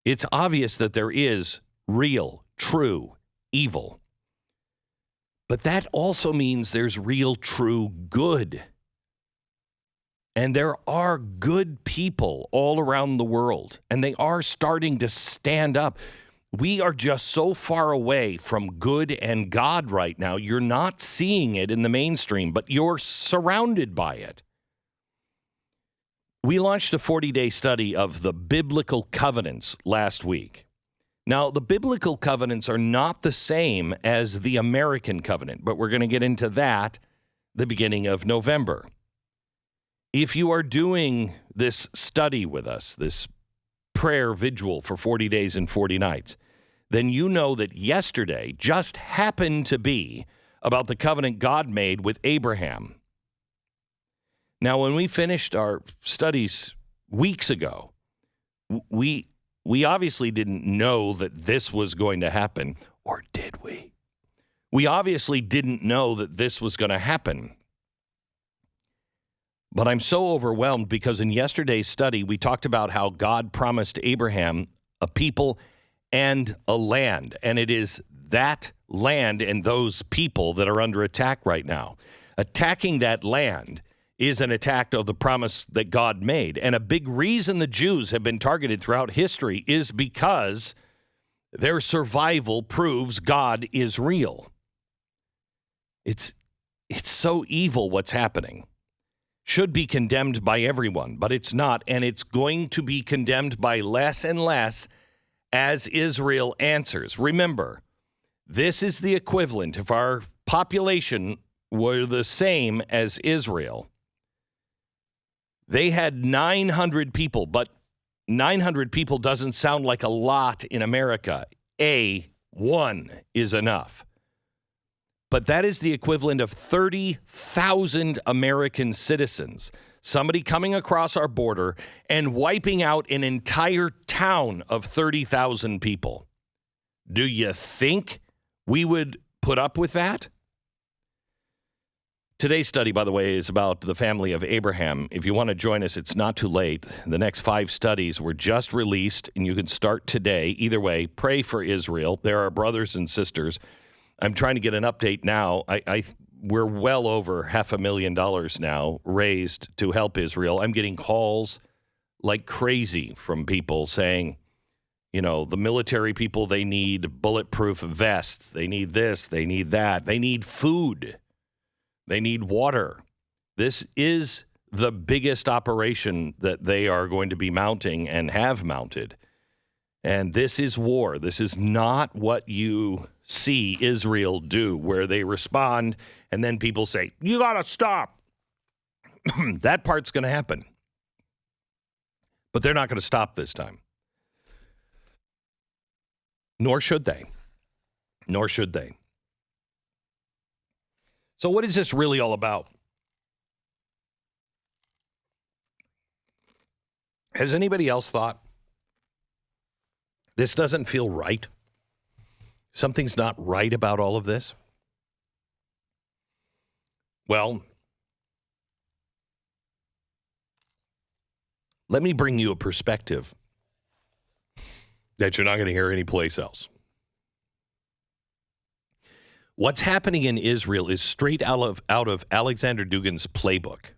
It's obvious that there is real, true evil. But that also means there's real, true good. And there are good people all around the world, and they are starting to stand up. We are just so far away from good and God right now. You're not seeing it in the mainstream, but you're surrounded by it. We launched a 40-day study of the biblical covenants last week. Now, the biblical covenants are not the same as the American covenant, but we're going to get into that the beginning of November. If you are doing this study with us, this prayer vigil for 40 days and 40 nights, then you know that yesterday just happened to be about the covenant God made with Abraham. Now, when we finished our studies weeks ago, we obviously didn't know that this was going to happen, or did we? We obviously didn't know that this was going to happen. But I'm so overwhelmed because in yesterday's study, we talked about how God promised Abraham a people and a land. And it is that land and those people that are under attack right now. Attacking that land is an attack of the promise that God made. And a big reason the Jews have been targeted throughout history is because their survival proves God is real. It's so evil what's happening. Should be condemned by everyone, but it's not, and it's going to be condemned by less and less as Israel answers. Remember, this is the equivalent. If our population were the same as Israel, they had 900 people, but 900 people doesn't sound like a lot in America. One is enough. But that is the equivalent of 30,000 American citizens. Somebody coming across our border and wiping out an entire town of 30,000 people. Do you think we would put up with that? Today's study, by the way, is about the family of Abraham. If you want to join us, it's not too late. The next 5 studies were just released, and you can start today. Either way, pray for Israel. There are brothers and sisters. I'm trying to get an update now. We're well over $500,000 now raised to help Israel. I'm getting calls like crazy from people saying, you know, the military people, they need bulletproof vests. They need this. They need that. They need food. They need water. This is the biggest operation that they are going to be mounting and have mounted. And this is war. This is not what you see Israel do, where they respond and then people say, you got to stop. That part's going to happen. But they're not going to stop this time. Nor should they. Nor should they. So what is this really all about? Has anybody else thought, this doesn't feel right? Something's not right about all of this? Well, let me bring you a perspective that you're not going to hear anyplace else. What's happening in Israel is straight out of Alexander Dugin's playbook.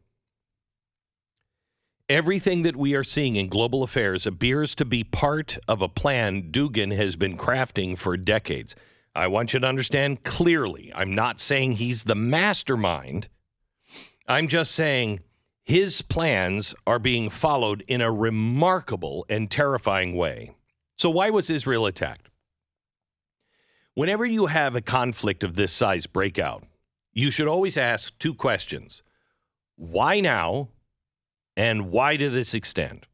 Everything that we are seeing in global affairs appears to be part of a plan Dugin has been crafting for decades. I want you to understand clearly, I'm not saying he's the mastermind. I'm just saying his plans are being followed in a remarkable and terrifying way. So why was Israel attacked? Whenever you have a conflict of this size break out, you should always ask 2 questions. Why now? And why to this extent?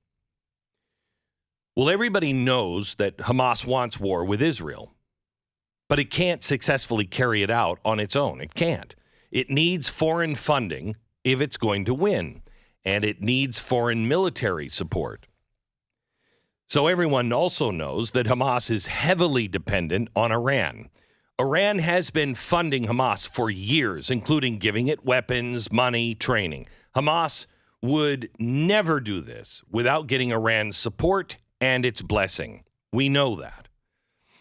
Well, everybody knows that Hamas wants war with Israel, but it can't successfully carry it out on its own. It can't. It needs foreign funding if it's going to win, and it needs foreign military support. So everyone also knows that Hamas is heavily dependent on Iran. Iran has been funding Hamas for years, including giving it weapons, money, training. Hamas would never do this without getting Iran's support and its blessing. We know that.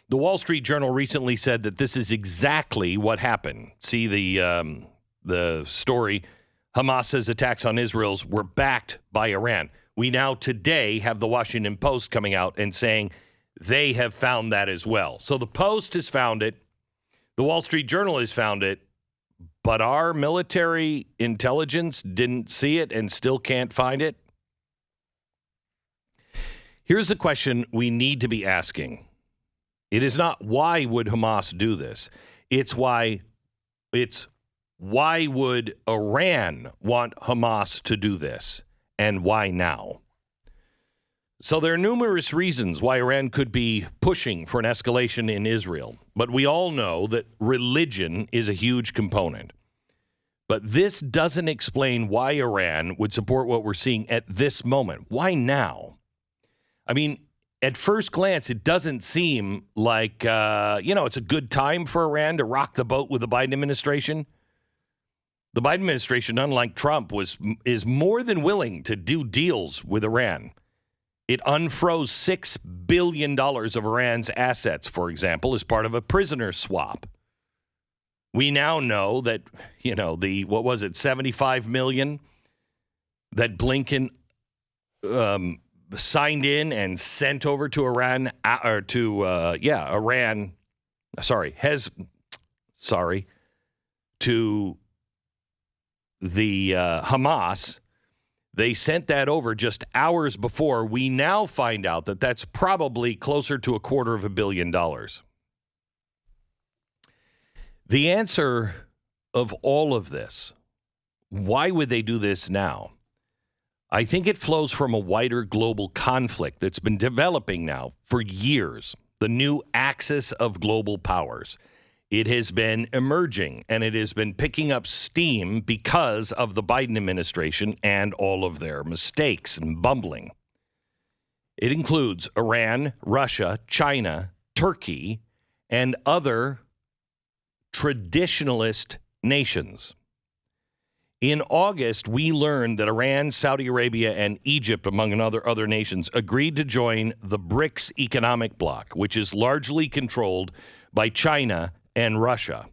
The Wall Street Journal recently said that this is exactly what happened. See the story, Hamas's attacks on Israel were backed by Iran. We now today have the Washington Post coming out and saying they have found that as well. So the Post has found it. The Wall Street Journal has found it. But our military intelligence didn't see it and still can't find it. Here's the question we need to be asking. It is not why would Hamas do this? It's why would Iran want Hamas to do this? And why now? So there are numerous reasons why Iran could be pushing for an escalation in Israel. But we all know that religion is a huge component. But this doesn't explain why Iran would support what we're seeing at this moment. Why now? I mean, at first glance, it doesn't seem like, it's a good time for Iran to rock the boat with the Biden administration. The Biden administration, unlike Trump, is more than willing to do deals with Iran. It unfroze $6 billion of Iran's assets, for example, as part of a prisoner swap. We now know that, $75 million that Blinken signed in and sent over to Iran, to the Hamas. They sent that over just hours before. We now find out that that's probably closer to $250 million. The answer of all of this, why would they do this now? I think it flows from a wider global conflict that's been developing now for years, the new axis of global powers. It has been emerging, and it has been picking up steam because of the Biden administration and all of their mistakes and bumbling. It includes Iran, Russia, China, Turkey, and other traditionalist nations. In August, we learned that Iran, Saudi Arabia, and Egypt, among other nations, agreed to join the BRICS economic bloc, which is largely controlled by China and Russia.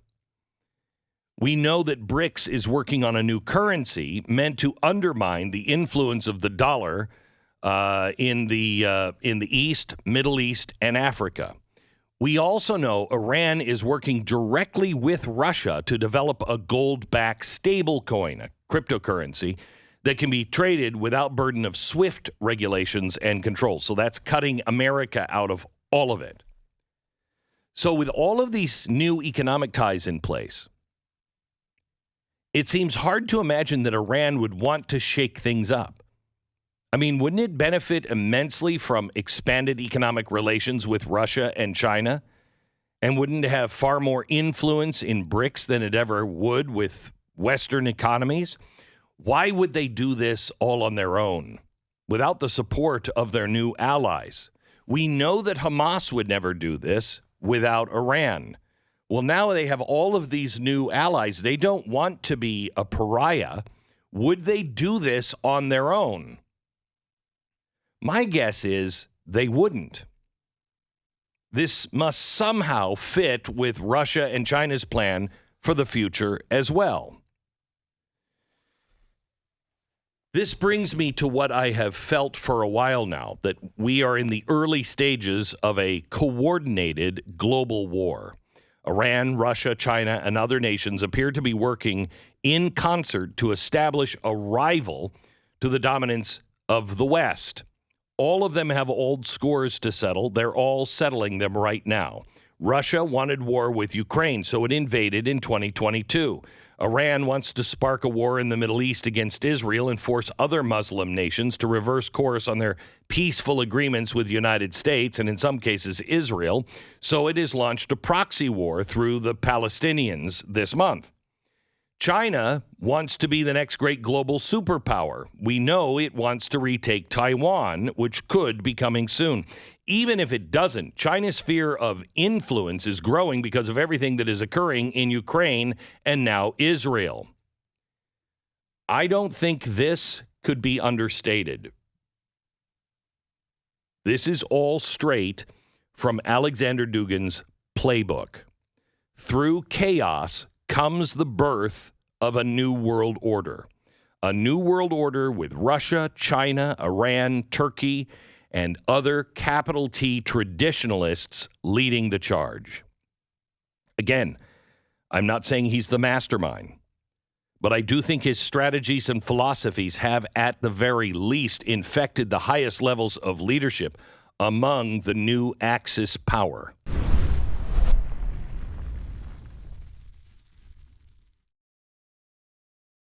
We know that BRICS is working on a new currency meant to undermine the influence of the dollar in the East, Middle East, and Africa. We also know Iran is working directly with Russia to develop a gold-backed stablecoin, a cryptocurrency, that can be traded without burden of SWIFT regulations and controls. So that's cutting America out of all of it. So with all of these new economic ties in place, it seems hard to imagine that Iran would want to shake things up. I mean, wouldn't it benefit immensely from expanded economic relations with Russia and China? And wouldn't it have far more influence in BRICS than it ever would with Western economies? Why would they do this all on their own, without the support of their new allies? We know that Hamas would never do this without Iran. Well, now they have all of these new allies. They don't want to be a pariah. Would they do this on their own? My guess is they wouldn't. This must somehow fit with Russia and China's plan for the future as well. This brings me to what I have felt for a while now, that we are in the early stages of a coordinated global war. Iran, Russia, China, and other nations appear to be working in concert to establish a rival to the dominance of the West. All of them have old scores to settle. They're all settling them right now. Russia wanted war with Ukraine, so it invaded in 2022. Iran wants to spark a war in the Middle East against Israel and force other Muslim nations to reverse course on their peaceful agreements with the United States and in some cases Israel. So it has launched a proxy war through the Palestinians this month. China wants to be the next great global superpower. We know it wants to retake Taiwan, which could be coming soon. Even if it doesn't, China's sphere of influence is growing because of everything that is occurring in Ukraine and now Israel. I don't think this could be understated. This is all straight from Alexander Dugin's playbook. Through chaos comes the birth of a new world order. A new world order with Russia, China, Iran, Turkey, and other capital T traditionalists leading the charge. Again, I'm not saying he's the mastermind, but I do think his strategies and philosophies have, at the very least, infected the highest levels of leadership among the new Axis power.